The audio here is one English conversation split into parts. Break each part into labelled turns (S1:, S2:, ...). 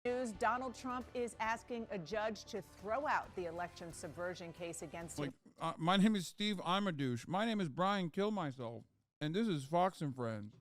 S1: News, Donald Trump is asking a judge to throw out the election subversion case against him.
S2: My name is Steve, I'm a douche. My name is Brian Kill Myself, and this is Fox and Friends.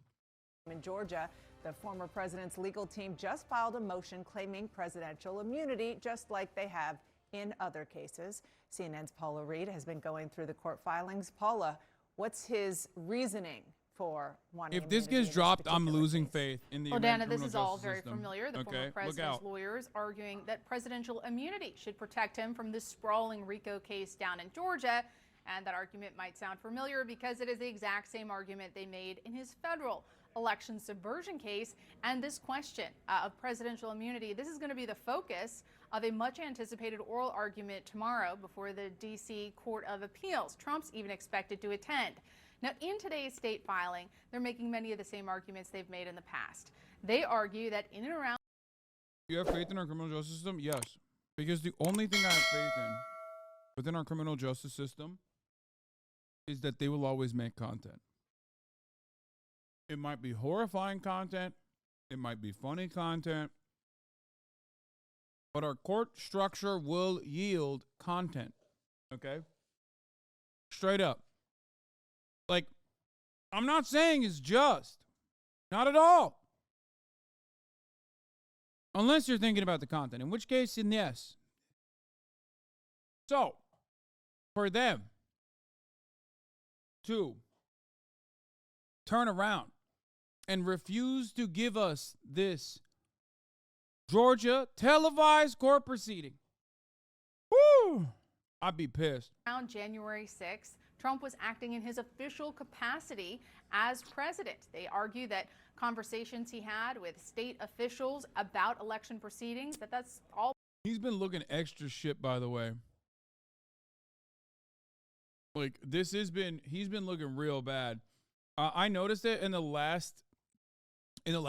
S1: In Georgia, the former president's legal team just filed a motion claiming presidential immunity, just like they have in other cases. CNN's Paula Reed has been going through the court filings. Paula, what's his reasoning for wanting
S2: If this gets dropped, I'm losing faith in the
S3: Dana, this is all very familiar. The former president's lawyers arguing that presidential immunity should protect him from this sprawling RICO case down in Georgia. And that argument might sound familiar because it is the exact same argument they made in his federal election subversion case. And this question of presidential immunity, this is going to be the focus of a much anticipated oral argument tomorrow before the D.C. Court of Appeals. Trump's even expected to attend. Now, in today's state filing, they're making many of the same arguments they've made in the past. They argue that in and around...
S2: You have faith in our criminal justice system? Yes. Because the only thing I have faith in within our criminal justice system is that they will always make content. It might be horrifying content. It might be funny content. But our court structure will yield content. Okay? Straight up. Like, I'm not saying it's just. Not at all. Unless you're thinking about the content. In which case, then yes. So, for them to turn around and refuse to give us this Georgia televised court proceeding, woo, I'd be pissed.
S3: Around January 6th, Trump was acting in his official capacity as president. They argue that conversations he had with state officials about election proceedings, that's all.
S2: He's been looking extra shit, by the way. Like, he's been looking real bad. I noticed it in the last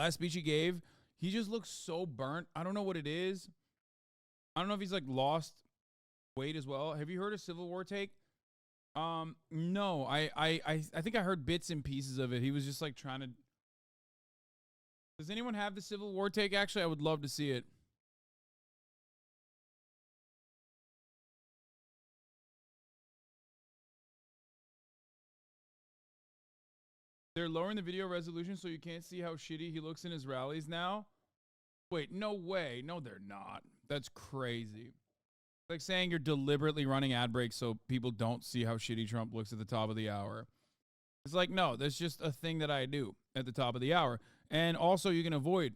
S2: speech he gave. He just looks so burnt. I don't know what it is. I don't know if he's like lost weight as well. Have you heard a Civil War take? No, I think I heard bits and pieces of it. He was just like trying to. Does anyone have the Civil War take? Actually, I would love to see it. They're lowering the video resolution so you can't see how shitty he looks in his rallies now. Wait, no way. No, they're not. That's crazy. Like saying you're deliberately running ad breaks so people don't see how shitty Trump looks at the top of the hour. It's like, no, that's just a thing that I do at the top of the hour. And also you can avoid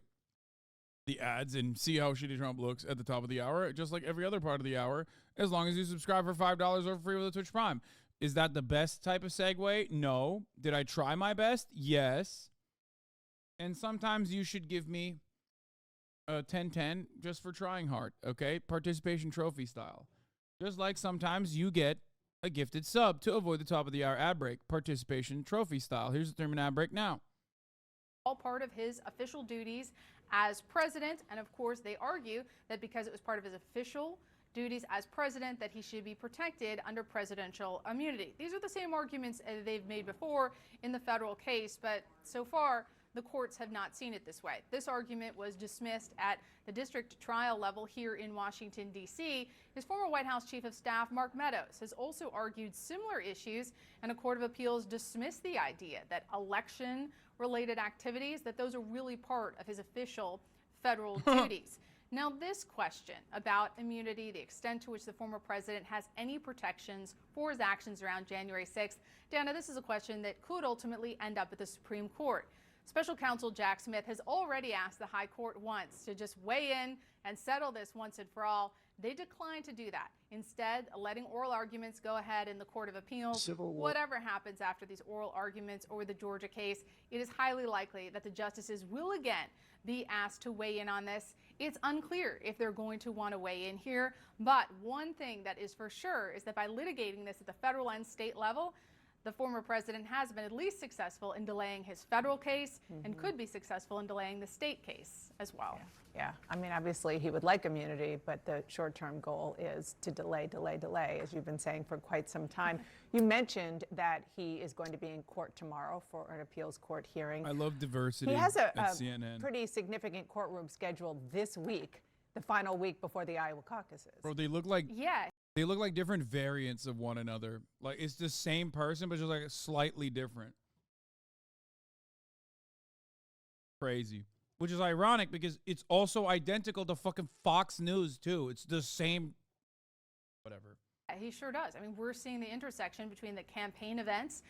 S2: the ads and see how shitty Trump looks at the top of the hour, just like every other part of the hour, as long as you subscribe for $5 or free with a Twitch Prime. Is that the best type of segue? No. Did I try my best? Yes. And sometimes you should give me a 10-10 just for trying hard, okay? Participation trophy style. Just like sometimes you get a gifted sub to avoid the top of the hour ad break. Participation trophy style. Here's the 3-minute ad break now.
S3: All part of his official duties as president. And of course, they argue that because it was part of his official duties as president that he should be protected under presidential immunity. These are the same arguments they've made before in the federal case, but so far the courts have not seen it this way. This argument was dismissed at the district trial level here in Washington, D.C. His former White House Chief of Staff, Mark Meadows, has also argued similar issues, and a court of appeals dismissed the idea that election-related activities, that those are really part of his official federal duties. Now, this question about immunity, the extent to which the former president has any protections for his actions around January 6th, Dana, this is a question that could ultimately end up at the Supreme Court. Special counsel Jack Smith has already asked the high court once to just weigh in and settle this once and for all. They declined to do that. Instead, letting oral arguments go ahead in the Court of Appeals. Whatever happens after these oral arguments or the Georgia case, it is highly likely that the justices will again be asked to weigh in on this. It's unclear if they're going to want to weigh in here, but one thing that is for sure is that by litigating this at the federal and state level, the former president has been at least successful in delaying his federal case and could be successful in delaying the state case as well.
S1: Yeah. I mean, obviously he would like immunity, but the short-term goal is to delay, as you've been saying for quite some time. You mentioned that he is going to be in court tomorrow for an appeals court hearing.
S2: I love diversity.
S1: He has a
S2: CNN.
S1: pretty significant courtroom scheduled this week. The final week before the Iowa caucuses.
S2: Bro, they look like
S3: Yeah.
S2: they look like different variants of one another. Like it's the same person, but just like slightly different. Crazy. Which is ironic because it's also identical to fucking Fox News too. It's the same whatever.
S3: He sure does. I mean, we're seeing the intersection between the campaign events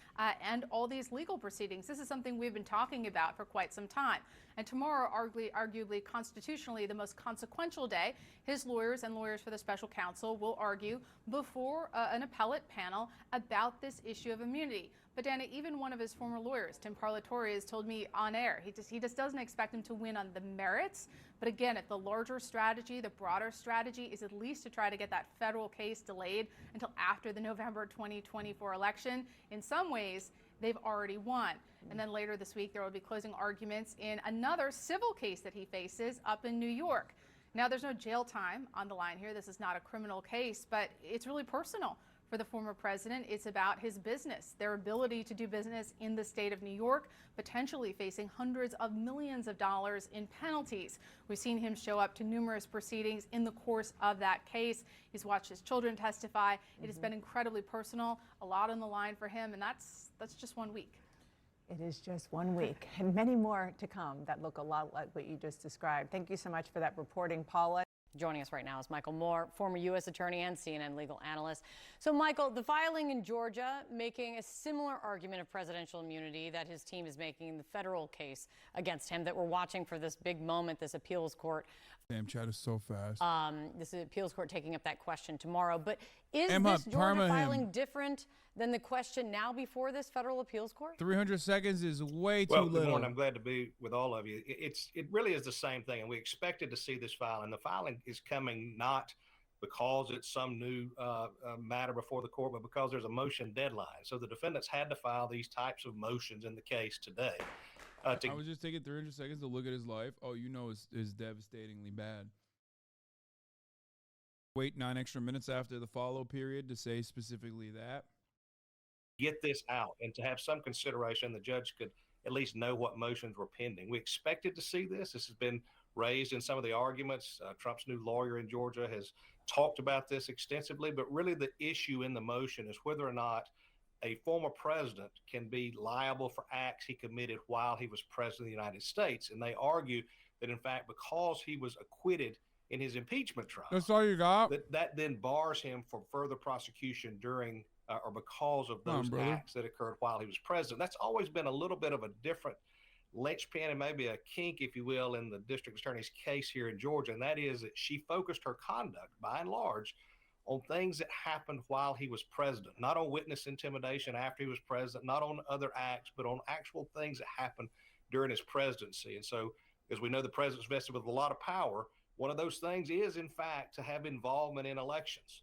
S3: and all these legal proceedings. This is something we've been talking about for quite some time. And tomorrow, arguably constitutionally, the most consequential day, his lawyers and lawyers for the special counsel will argue before an appellate panel about this issue of immunity. But Dana, even one of his former lawyers, Tim Parlatore, has told me on air, he just doesn't expect him to win on the merits. But again, if the larger strategy, the broader strategy is at least to try to get that federal case delayed until after the November 2024 election, in some ways, they've already won. And then later this week, there will be closing arguments in another civil case that he faces up in New York. Now, there's no jail time on the line here. This is not a criminal case, but it's really personal. For the former president, it's about his business, their ability to do business in the state of New York, potentially facing hundreds of millions of dollars in penalties. We've seen him show up to numerous proceedings in the course of that case. He's watched his children testify. It has been incredibly personal, a lot on the line for him, and that's just 1 week.
S1: It is just 1 week, and many more to come that look a lot like what you just described. Thank you so much for that reporting, Paula.
S4: Joining us right now is Michael Moore, former U.S. attorney and CNN legal analyst. So, Michael, the filing in Georgia making a similar argument of presidential immunity that his team is making in the federal case against him that we're watching for this big moment, this appeals court.
S2: Damn, chat is so fast.
S4: This appeals court taking up that question tomorrow. But is
S2: Emma,
S4: this Georgia
S2: perma
S4: filing
S2: him.
S4: different than the question now before this federal appeals court?
S2: 300 seconds is way too
S5: Well,
S2: little.
S5: good morning. I'm glad to be with all of you. It really is the same thing, and we expected to see this filing. The filing is coming not because it's some new matter before the court, but because there's a motion deadline. So the defendants had to file these types of motions in the case today.
S2: I was just taking 300 seconds to look at his life. Oh, you know it's devastatingly bad. Wait 9 extra minutes after the follow period to say specifically that.
S5: Get this out and to have some consideration, the judge could at least know what motions were pending. We expected to see this. This has been raised in some of the arguments. Trump's new lawyer in Georgia has talked about this extensively, but really the issue in the motion is whether or not a former president can be liable for acts he committed while he was president of the United States. And they argue that, in fact, because he was acquitted in his impeachment trial,
S2: That's all you got?
S5: that then bars him from further prosecution during or because of those acts that occurred while he was president. That's always been a little bit of a different linchpin and maybe a kink, if you will, in the district attorney's case here in Georgia. And that is that she focused her conduct, by and large, on things that happened while he was president, not on witness intimidation after he was president, not on other acts, but on actual things that happened during his presidency. And so, as we know, the president's vested with a lot of power. One of those things is, in fact, to have involvement in elections.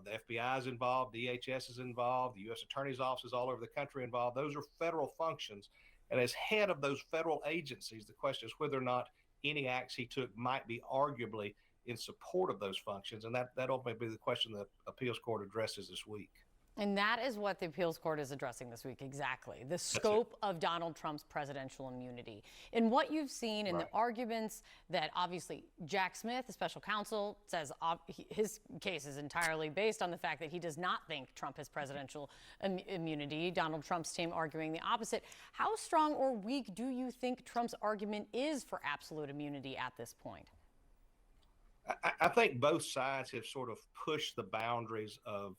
S5: The FBI is involved, DHS is involved, the U.S. Attorney's offices all over the country involved. Those are federal functions. And as head of those federal agencies, the question is whether or not any acts he took might be arguably in support of those functions. And that ultimately be the question the appeals court addresses this week.
S4: And that is what the appeals court is addressing this week, exactly. The scope of Donald Trump's presidential immunity. In what you've seen in the arguments that obviously Jack Smith, the special counsel, says his case is entirely based on the fact that he does not think Trump has presidential immunity. Donald Trump's team arguing the opposite. How strong or weak do you think Trump's argument is for absolute immunity at this point?
S5: I think both sides have sort of pushed the boundaries of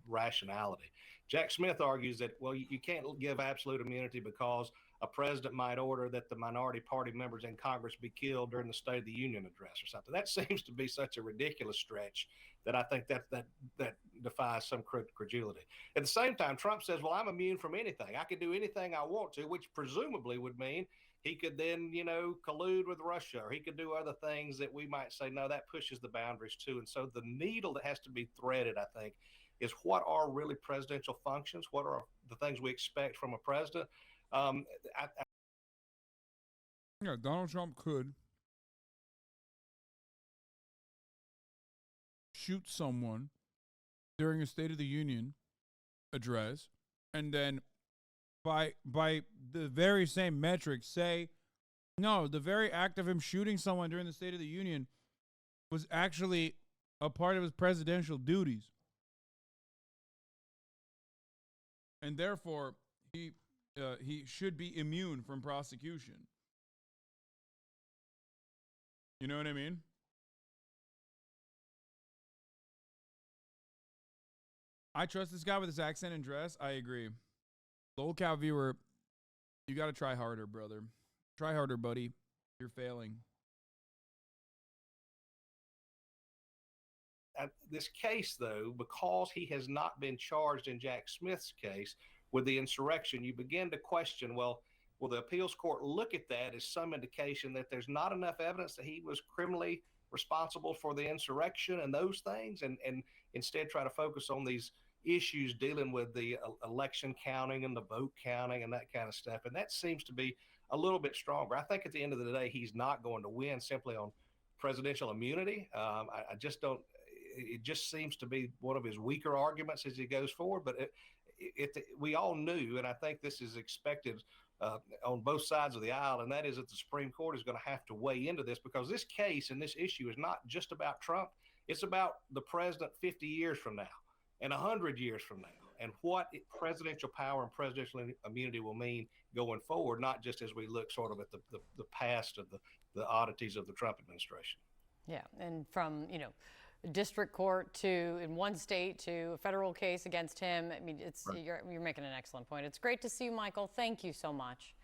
S5: rationality. Jack Smith argues that, well, you can't give absolute immunity because a president might order that the minority party members in Congress be killed during the State of the Union address or something. That seems to be such a ridiculous stretch that I think that defies some credulity. At the same time, Trump says, well, I'm immune from anything. I can do anything I want to, which presumably would mean he could then, collude with Russia, or he could do other things that we might say, no, that pushes the boundaries too. And so the needle that has to be threaded, I think, is what are really presidential functions? What are the things we expect from a president?
S2: Yeah, Donald Trump could shoot someone during a State of the Union address and then by the very same metric say, no, the very act of him shooting someone during the State of the Union was actually a part of his presidential duties. And therefore, he should be immune from prosecution. You know what I mean? I trust this guy with his accent and dress. I agree. Lowell Cow viewer, you got to try harder, brother. Try harder, buddy. You're failing.
S5: This case, though, because he has not been charged in Jack Smith's case with the insurrection, you begin to question, well, will the appeals court look at that as some indication that there's not enough evidence that he was criminally responsible for the insurrection and those things, and instead try to focus on these issues dealing with the election counting and the vote counting and that kind of stuff? And that seems to be a little bit stronger. I think at the end of the day, he's not going to win simply on presidential immunity. I just don't. It just seems to be one of his weaker arguments as he goes forward. But we all knew, and I think this is expected on both sides of the aisle, and that is that the Supreme Court is going to have to weigh into this, because this case and this issue is not just about Trump. It's about the president 50 years from now and 100 years from now, and what presidential power and presidential immunity will mean going forward, not just as we look sort of at the past of the oddities of the Trump administration.
S4: Yeah, and from, district court to, in one state, to a federal case against him. I mean, it's right. You're making an excellent point. It's great to see you, Michael. Thank you so much.